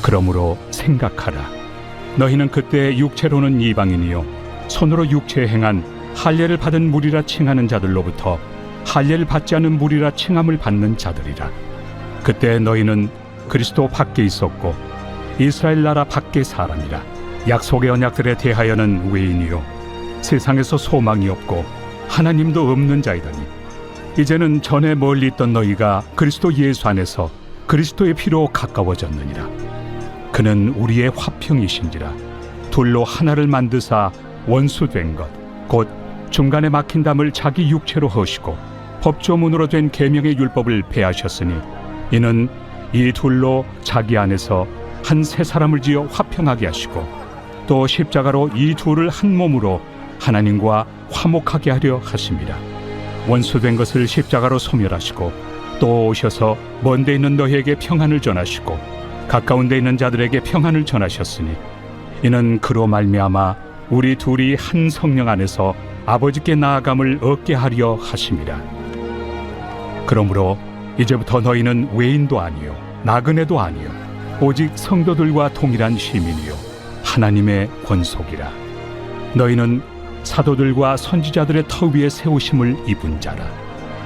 그러므로 생각하라. 너희는 그때 육체로는 이방인이요 손으로 육체에 행한 할례를 받은 무리라 칭하는 자들로부터 할례를 받지 않은 무리라 칭함을 받는 자들이라. 그때 너희는 그리스도 밖에 있었고 이스라엘 나라 밖의 사람이라. 약속의 언약들에 대하여는 외인이요 세상에서 소망이 없고 하나님도 없는 자이더니 이제는 전에 멀리 있던 너희가 그리스도 예수 안에서 그리스도의 피로 가까워졌느니라. 그는 우리의 화평이신지라. 둘로 하나를 만드사 원수된 것 곧 중간에 막힌 담을 자기 육체로 허시고 법조문으로 된 계명의 율법을 폐하셨으니 이는 이 둘로 자기 안에서 한 새 사람을 지어 화평하게 하시고 또 십자가로 이 둘을 한 몸으로 하나님과 화목하게 하려 하심이라. 원수된 것을 십자가로 소멸하시고 또 오셔서 먼 데 있는 너희에게 평안을 전하시고 가까운 데 있는 자들에게 평안을 전하셨으니 이는 그로 말미암아 우리 둘이 한 성령 안에서 아버지께 나아감을 얻게 하려 하심이라. 그러므로 이제부터 너희는 외인도 아니요 나그네도 아니요 오직 성도들과 동일한 시민이요 하나님의 권속이라. 너희는 사도들과 선지자들의 터 위에 세우심을 입은 자라.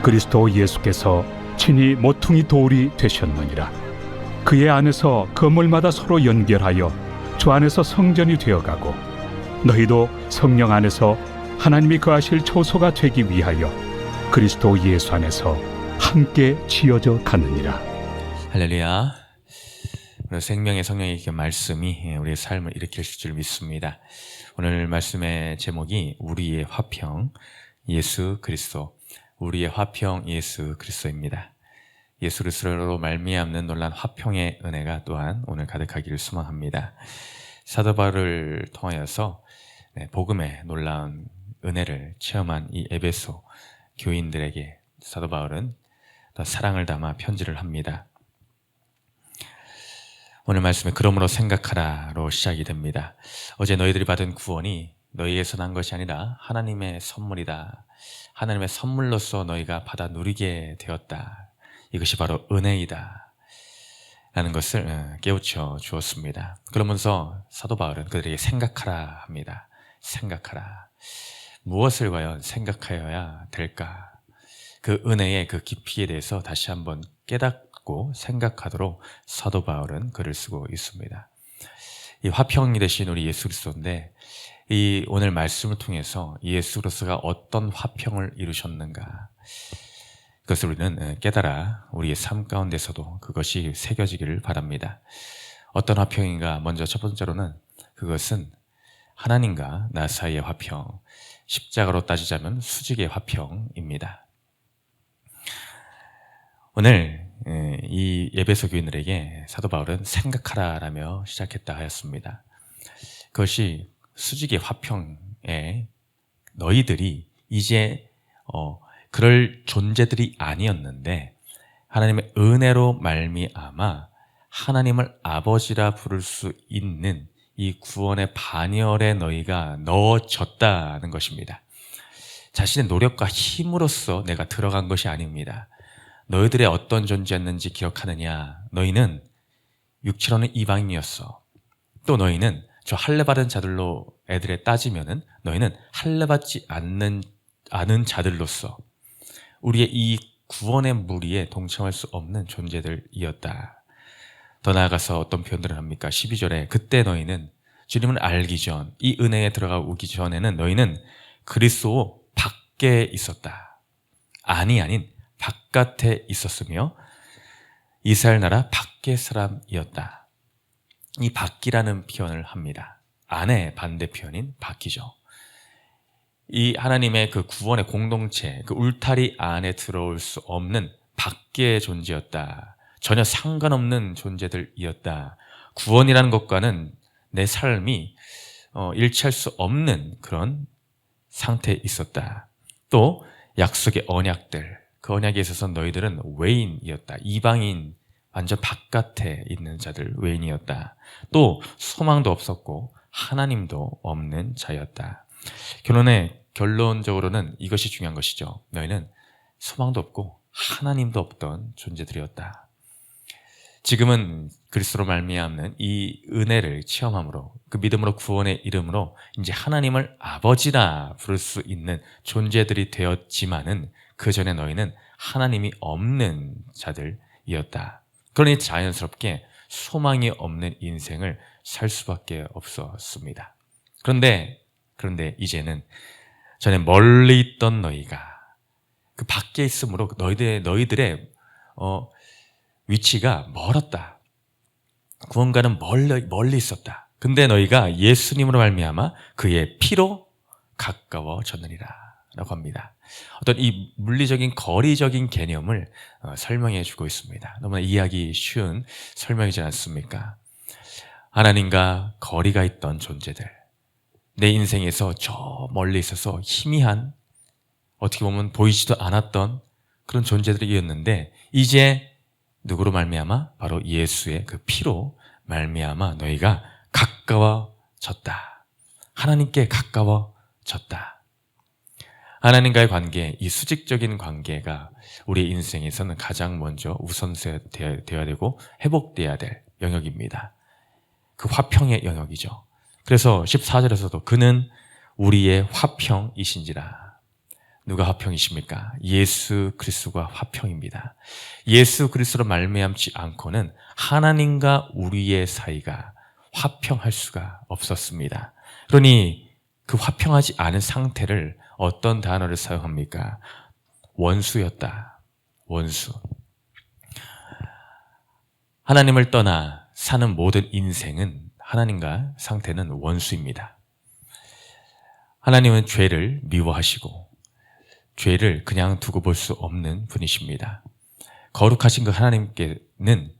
그리스도 예수께서 친히 모퉁이 돌이 되셨느니라. 그의 안에서 건물마다 서로 연결하여 주 안에서 성전이 되어가고 너희도 성령 안에서 하나님이 거하실 초소가 되기 위하여 그리스도 예수 안에서 함께 지어져 가느니라. 할렐루야. 오늘 생명의 성령의 말씀이 우리의 삶을 일으킬 줄 믿습니다. 오늘 말씀의 제목이 우리의 화평 예수 그리스도, 우리의 화평 예수 그리스도입니다. 예수 그리스도로 말미암는 놀란 화평의 은혜가 또한 오늘 가득하기를 소망합니다. 사도 바울을 통하여서 복음의 놀라운 은혜를 체험한 이 에베소 교인들에게 사도 바울은 더 사랑을 담아 편지를 합니다. 오늘 말씀에 그러므로 생각하라로 시작이 됩니다. 어제 너희들이 받은 구원이 너희에서 난 것이 아니라 하나님의 선물이다. 하나님의 선물로서 너희가 받아 누리게 되었다. 이것이 바로 은혜이다 라는 것을 깨우쳐 주었습니다. 그러면서 사도 바울은 그들에게 생각하라 합니다. 생각하라. 무엇을 과연 생각하여야 될까? 그 은혜의 그 깊이에 대해서 다시 한번 깨닫고 생각하도록 사도 바울은 글을 쓰고 있습니다. 이 화평이 되신 우리 예수 그리스도인데 이 오늘 말씀을 통해서 예수 그리스도가 어떤 화평을 이루셨는가, 그것을 우리는 깨달아 우리의 삶 가운데서도 그것이 새겨지기를 바랍니다. 어떤 화평인가? 먼저 첫 번째로는 그것은 하나님과 나 사이의 화평, 십자가로 따지자면 수직의 화평입니다. 오늘 이 에베소 교인들에게 사도 바울은 생각하라라며 시작했다 하였습니다. 그것이 수직의 화평에 너희들이 이제 그럴 존재들이 아니었는데 하나님의 은혜로 말미암아 하나님을 아버지라 부를 수 있는 이 구원의 반열에 너희가 넣어졌다는 것입니다. 자신의 노력과 힘으로써 내가 들어간 것이 아닙니다. 너희들의 어떤 존재였는지 기억하느냐? 너희는 육체로는 이방인이었어. 또 너희는 저 할례받은 자들로 애들에 따지면은 너희는 할례받지 않는 자들로서 우리의 이 구원의 무리에 동참할 수 없는 존재들이었다. 더 나아가서 어떤 표현들을 합니까? 12절에 그때 너희는 주님을 알기 전, 이 은혜에 들어가 오기 전에는 너희는 그리스도 밖에 있었다. 아닌 바깥에 있었으며 이스라엘 나라 밖의 사람이었다. 이 밖이라는 표현을 합니다. 안의 반대 표현인 밖이죠. 이 하나님의 그 구원의 공동체, 그 울타리 안에 들어올 수 없는 밖의 존재였다. 전혀 상관없는 존재들이었다. 구원이라는 것과는 내 삶이 일치할 수 없는 그런 상태에 있었다. 또 약속의 언약들, 그 언약에 있어서 너희들은 외인이었다. 이방인, 완전 바깥에 있는 자들, 외인이었다. 또 소망도 없었고 하나님도 없는 자였다. 결론적으로는 이것이 중요한 것이죠. 너희는 소망도 없고 하나님도 없던 존재들이었다. 지금은 그리스도로 말미암는 이 은혜를 체험함으로 그 믿음으로 구원의 이름으로 이제 하나님을 아버지라 부를 수 있는 존재들이 되었지만은 그 전에 너희는 하나님이 없는 자들이었다. 그러니 자연스럽게 소망이 없는 인생을 살 수밖에 없었습니다. 그런데 이제는 전에 멀리 있던 너희가 그 밖에 있으므로 너희들의 위치가 멀었다. 구원과는 멀리 있었다. 근데 너희가 예수님으로 말미암아 그의 피로 가까워졌느니라 라고 합니다. 어떤 이 물리적인 거리적인 개념을 설명해 주고 있습니다. 너무나 이해하기 쉬운 설명이지 않습니까? 하나님과 거리가 있던 존재들, 내 인생에서 저 멀리 있어서 희미한, 어떻게 보면 보이지도 않았던 그런 존재들이었는데 이제 누구로 말미암아? 바로 예수의 그 피로 말미암아 너희가 가까워졌다. 하나님께 가까워졌다. 하나님과의 관계, 이 수직적인 관계가 우리 인생에서는 가장 먼저 우선되어야 되고 회복되어야 될 영역입니다. 그 화평의 영역이죠. 그래서 14절에서도 그는 우리의 화평이신지라. 누가 화평이십니까? 예수 그리스도가 화평입니다. 예수 그리스도로 말미암지 않고는 하나님과 우리의 사이가 화평할 수가 없었습니다. 그러니 그 화평하지 않은 상태를 어떤 단어를 사용합니까? 원수였다. 원수. 하나님을 떠나 사는 모든 인생은 하나님과 상태는 원수입니다. 하나님은 죄를 미워하시고 죄를 그냥 두고 볼 수 없는 분이십니다. 거룩하신 그 하나님께는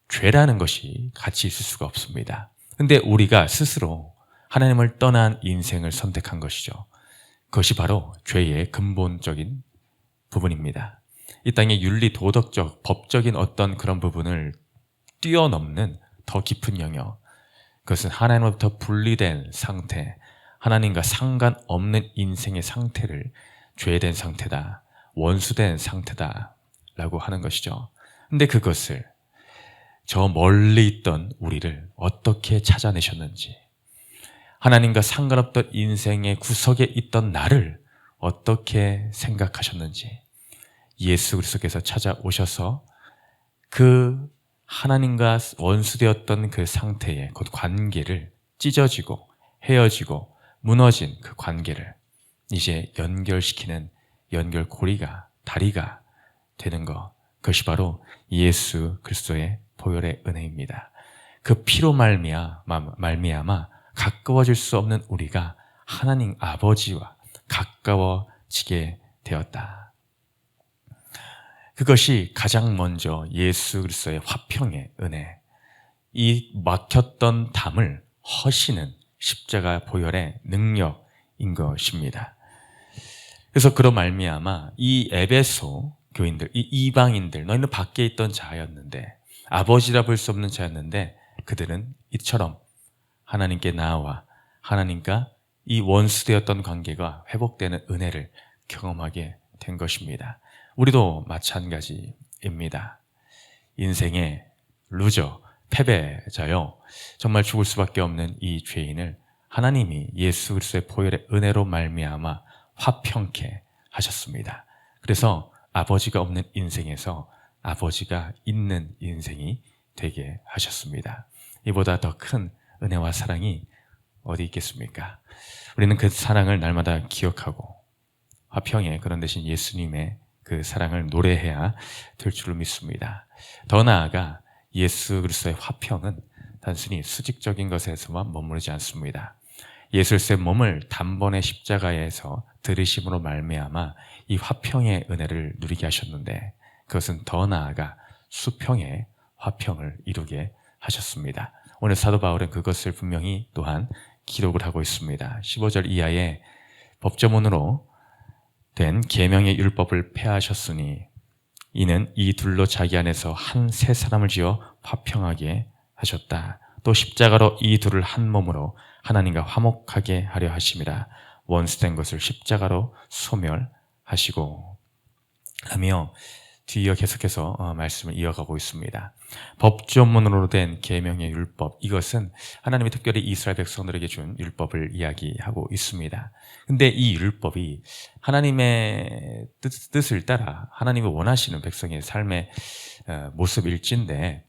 죄라는 것이 같이 있을 수가 없습니다. 근데 우리가 스스로 하나님을 떠난 인생을 선택한 것이죠. 그것이 바로 죄의 근본적인 부분입니다. 이 땅의 윤리, 도덕적, 법적인 어떤 그런 부분을 뛰어넘는 더 깊은 영역, 그것은 하나님으로부터 분리된 상태, 하나님과 상관없는 인생의 상태를 죄된 상태다, 원수된 상태다 라고 하는 것이죠. 근데 그것을 저 멀리 있던 우리를 어떻게 찾아내셨는지, 하나님과 상관없던 인생의 구석에 있던 나를 어떻게 생각하셨는지, 예수 그리스도께서 찾아오셔서 그 하나님과 원수되었던 그 상태의 그 관계를 찢어지고 헤어지고 무너진 그 관계를 이제 연결시키는 연결고리가, 다리가 되는 것, 그것이 바로 예수 그리스도의 보혈의 은혜입니다. 그 피로 말미암아 가까워질 수 없는 우리가 하나님 아버지와 가까워지게 되었다. 그것이 가장 먼저 예수 그리스도의 화평의 은혜, 이 막혔던 담을 허시는 십자가 보혈의 능력인 것입니다. 그래서 그로 말미암아 이 에베소 교인들, 이 이방인들, 너희는 밖에 있던 자였는데, 아버지라 볼 수 없는 자였는데 그들은 이처럼 하나님께 나와 하나님과 이 원수되었던 관계가 회복되는 은혜를 경험하게 된 것입니다. 우리도 마찬가지입니다. 인생의 루저, 패배자요, 정말 죽을 수밖에 없는 이 죄인을 하나님이 예수 그리스도의 보혈의 은혜로 말미암아 화평케 하셨습니다. 그래서 아버지가 없는 인생에서 아버지가 있는 인생이 되게 하셨습니다. 이보다 더 큰 은혜와 사랑이 어디 있겠습니까? 우리는 그 사랑을 날마다 기억하고 화평의 그런 대신 예수님의 그 사랑을 노래해야 될 줄로 믿습니다. 더 나아가 예수 그리스도의 화평은 단순히 수직적인 것에서만 머무르지 않습니다. 예수 그리스도의 몸을 단번에 십자가에서 들으심으로 말미암아 이 화평의 은혜를 누리게 하셨는데, 그것은 더 나아가 수평의 화평을 이루게 하셨습니다. 오늘 사도 바울은 그것을 분명히 또한 기록을 하고 있습니다. 15절 이하에 법조문으로 된 계명의 율법을 폐하셨으니 이는 이 둘로 자기 안에서 한 새 사람을 지어 화평하게 하셨다. 또 십자가로 이 둘을 한 몸으로 하나님과 화목하게 하려 하심이라. 원수된 것을 십자가로 소멸하시고 하며 뒤이어 계속해서 말씀을 이어가고 있습니다. 법조문으로 된 계명의 율법, 이것은 하나님이 특별히 이스라엘 백성들에게 준 율법을 이야기하고 있습니다. 근데 이 율법이 하나님의 뜻을 따라 하나님이 원하시는 백성의 삶의 모습일진데,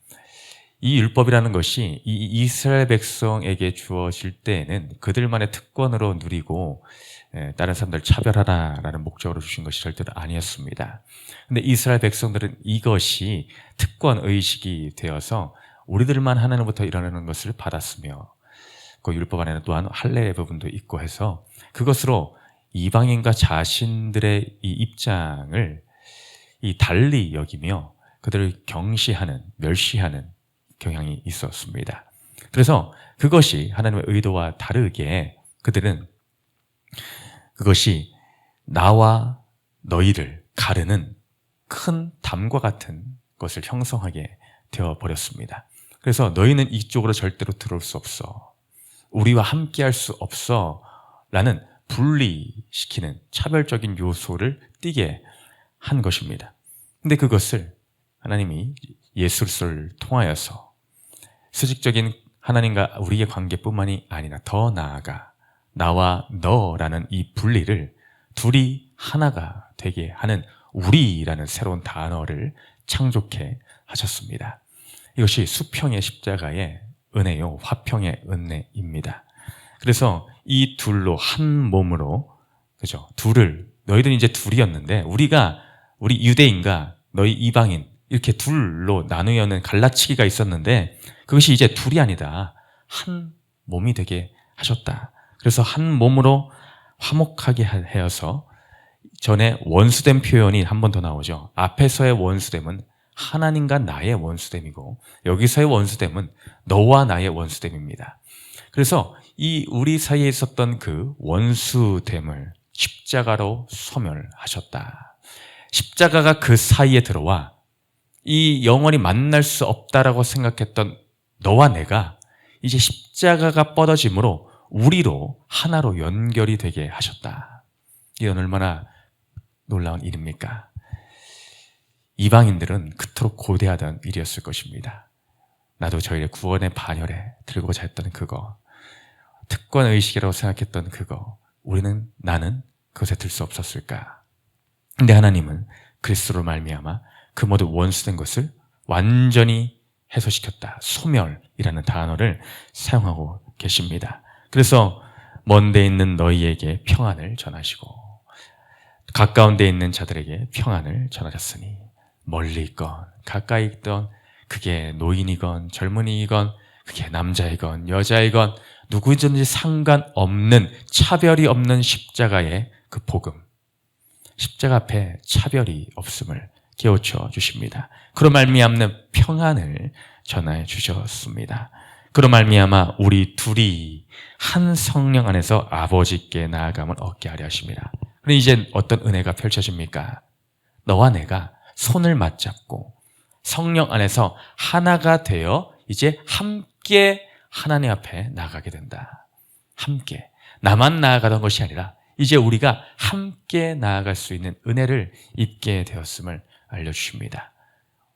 이 율법이라는 것이 이 이스라엘 백성에게 주어질 때에는 그들만의 특권으로 누리고 다른 사람들 차별하라라는 목적으로 주신 것이 절대로 아니었습니다. 근데 이스라엘 백성들은 이것이 특권 의식이 되어서 우리들만 하나님부터 일어나는 것을 받았으며, 그 율법 안에는 또한 할례의 부분도 있고 해서 그것으로 이방인과 자신들의 이 입장을 달리 여기며 그들을 경시하는, 멸시하는 경향이 있었습니다. 그래서 그것이 하나님의 의도와 다르게 그들은 그것이 나와 너희를 가르는 큰 담과 같은 것을 형성하게 되어버렸습니다. 그래서 너희는 이쪽으로 절대로 들어올 수 없어, 우리와 함께할 수 없어 라는 분리시키는 차별적인 요소를 띠게 한 것입니다. 근데 그것을 하나님이 예수 그리스도를 통하여서 수직적인 하나님과 우리의 관계뿐만이 아니라 더 나아가 나와 너라는 이 분리를 둘이 하나가 되게 하는 우리라는 새로운 단어를 창조해 하셨습니다. 이것이 수평의 십자가의 은혜요, 화평의 은혜입니다. 그래서 이 둘로 한 몸으로, 그죠? 너희들은 이제 둘이었는데 우리 유대인과 너희 이방인 이렇게 둘로 나누어는 갈라치기가 있었는데 그것이 이제 둘이 아니다, 한 몸이 되게 하셨다. 그래서 한 몸으로 화목하게 하여서, 전에 원수됨 표현이 한 번 더 나오죠. 앞에서의 원수됨은 하나님과 나의 원수됨이고 여기서의 원수됨은 너와 나의 원수됨입니다. 그래서 이 우리 사이에 있었던 그 원수됨을 십자가로 소멸하셨다. 십자가가 그 사이에 들어와 이 영원히 만날 수 없다라고 생각했던 너와 내가 이제 십자가가 뻗어짐으로 우리로 하나로 연결이 되게 하셨다. 이건 얼마나 놀라운 일입니까? 이방인들은 그토록 고대하던 일이었을 것입니다. 나도 저희의 구원의 반열에 들고자 했던 그거, 특권의식이라고 생각했던 그거, 나는 그것에 들 수 없었을까? 근데 하나님은 그리스도로 말미암아 그 모든 원수된 것을 완전히 해소시켰다. 소멸이라는 단어를 사용하고 계십니다. 그래서 먼 데 있는 너희에게 평안을 전하시고 가까운 데 있는 자들에게 평안을 전하셨으니, 멀리 있건 가까이 있던, 그게 노인이건 젊은이이건 그게 남자이건 여자이건 누구든지 상관없는, 차별이 없는 십자가의 그 복음, 십자가 앞에 차별이 없음을 깨우쳐 주십니다. 그로 말미암는 평안을 전해 주셨습니다. 그로 말미암아 우리 둘이 한 성령 안에서 아버지께 나아감을 얻게 하려 하십니다. 그럼 이제 어떤 은혜가 펼쳐집니까? 너와 내가 손을 맞잡고 성령 안에서 하나가 되어 이제 함께 하나님 앞에 나가게 된다. 함께. 나만 나아가던 것이 아니라 이제 우리가 함께 나아갈 수 있는 은혜를 입게 되었음을 알려주십니다.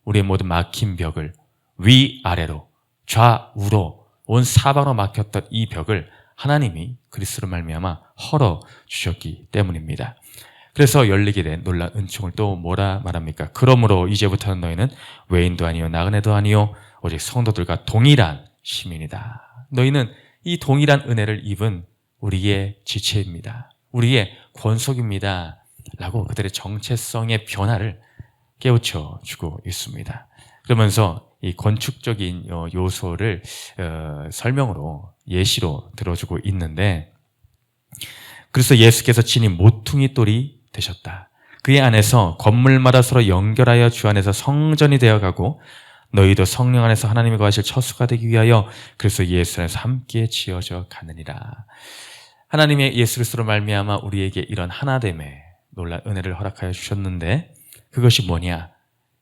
우리의 모든 막힌 벽을 위아래로, 좌우로, 온 사방으로 막혔던 이 벽을 하나님이 그리스도로 말미암아 헐어 주셨기 때문입니다. 그래서 열리게 된 놀라운 은총을 또 뭐라 말합니까? 그러므로 이제부터는 너희는 외인도 아니요 나그네도 아니요 오직 성도들과 동일한 시민이다. 너희는 이 동일한 은혜를 입은 우리의 지체입니다. 우리의 권속입니다. 라고 그들의 정체성의 변화를 깨우쳐 주고 있습니다. 그러면서 이 건축적인 요소를 설명으로, 예시로 들어주고 있는데, 그래서 예수께서 친히 모퉁이 돌이 되셨다. 그의 안에서 건물마다 서로 연결하여 주 안에서 성전이 되어가고 너희도 성령 안에서 하나님이 거하실 처소가 되기 위하여 그래서 예수 안에서 함께 지어져 가느니라. 하나님의 예수 그리스도로 말미암아 우리에게 이런 하나됨의 놀라운 은혜를 허락하여 주셨는데, 그것이 뭐냐?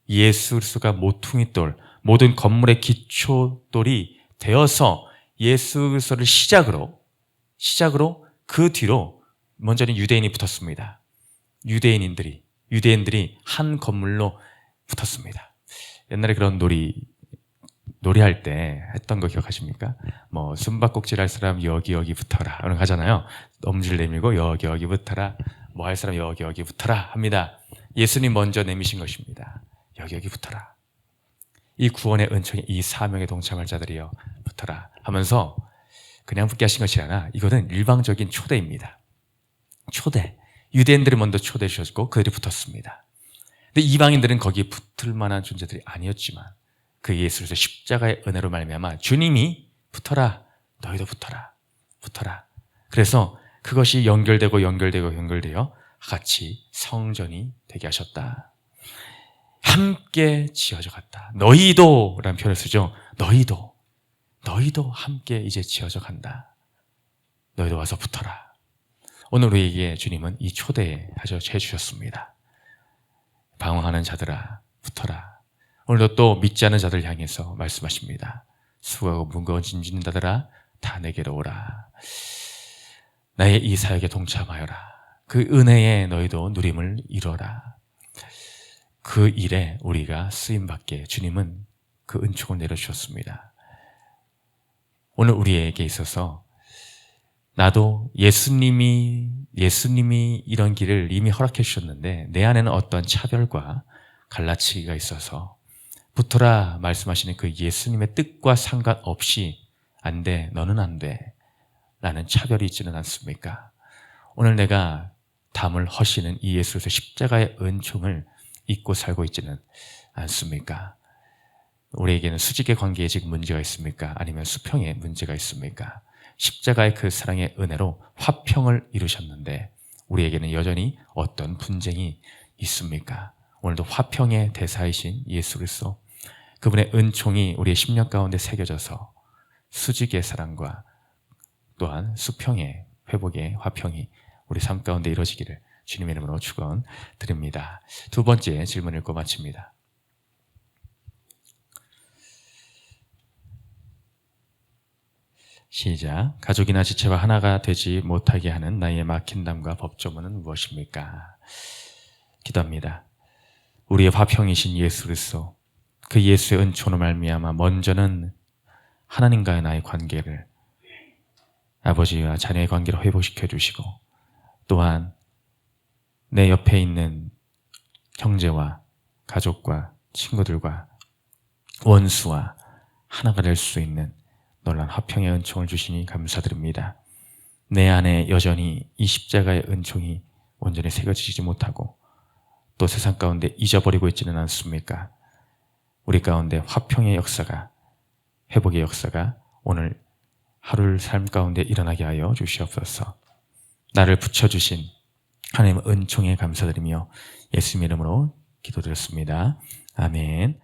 예수 그리스도가 모퉁이돌, 모든 건물의 기초돌이 되어서 예수 그리스도를 시작으로 그 뒤로 먼저는 유대인이 붙었습니다. 유대인들이 한 건물로 붙었습니다. 옛날에 그런 놀이할 때 했던 거 기억하십니까? 뭐 숨바꼭질 할 사람 여기 붙어라 이런 거 하잖아요. 엄지를 내밀고 여기 붙어라. 뭐 할 사람 여기 붙어라 합니다. 예수님 먼저 내미신 것입니다. 여기 붙어라. 이 구원의 은총에 이 사명에 동참할 자들이여 붙어라 하면서 그냥 붙게 하신 것이 아니라 이거는 일방적인 초대입니다. 초대. 유대인들이 먼저 초대해 주셨고 그들이 붙었습니다. 근데 이방인들은 거기에 붙을 만한 존재들이 아니었지만 그 예수로서 십자가의 은혜로 말미암아 주님이 붙어라. 너희도 붙어라. 그래서 그것이 연결되어 같이 성전이 되게 하셨다. 함께 지어져 갔다. 너희도 라는 표현을 쓰죠. 너희도 함께 이제 지어져 간다. 너희도 와서 붙어라. 오늘 우리에게 주님은 이 초대하셔 해주셨습니다. 방황하는 자들아 붙어라. 오늘도 또 믿지 않는 자들 향해서 말씀하십니다. 수고하고 무거운 짐 지는 자들아 다 내게로 오라. 나의 이 사역에 동참하여라. 그 은혜에 너희도 누림을 이뤄라. 그 일에 우리가 쓰임받게 주님은 그 은총을 내려주셨습니다. 오늘 우리에게 있어서 나도 예수님이 이런 길을 이미 허락해 주셨는데 내 안에는 어떤 차별과 갈라치기가 있어서 붙어라 말씀하시는 그 예수님의 뜻과 상관없이 안 돼, 너는 안 돼 라는 차별이 있지는 않습니까? 오늘 내가 담을 허시는 이 예수로서 십자가의 은총을 잊고 살고 있지는 않습니까? 우리에게는 수직의 관계에 지금 문제가 있습니까? 아니면 수평에 문제가 있습니까? 십자가의 그 사랑의 은혜로 화평을 이루셨는데 우리에게는 여전히 어떤 분쟁이 있습니까? 오늘도 화평의 대사이신 예수 그리스도 그분의 은총이 우리의 심령 가운데 새겨져서 수직의 사랑과 또한 수평의 회복의 화평이 우리 삶 가운데 이루어지기를 주님의 이름으로 축원드립니다. 두 번째 질문 읽고 마칩니다. 시작. 가족이나 지체와 하나가 되지 못하게 하는 나의 막힌 담과 법조문은 무엇입니까? 기도합니다. 우리의 화평이신 예수 그리스도 그 예수의 은총으로 말미암아 먼저는 하나님과의 나의 관계를 아버지와 자녀의 관계를 회복시켜 주시고 또한 내 옆에 있는 형제와 가족과 친구들과 원수와 하나가 될 수 있는 놀라운 화평의 은총을 주시니 감사드립니다. 내 안에 여전히 이 십자가의 은총이 온전히 새겨지지 못하고 또 세상 가운데 잊어버리고 있지는 않습니까? 우리 가운데 화평의 역사가 회복의 역사가 오늘 하루를 삶 가운데 일어나게 하여 주시옵소서. 나를 붙여주신 하나님의 은총에 감사드리며 예수님 이름으로 기도드렸습니다. 아멘.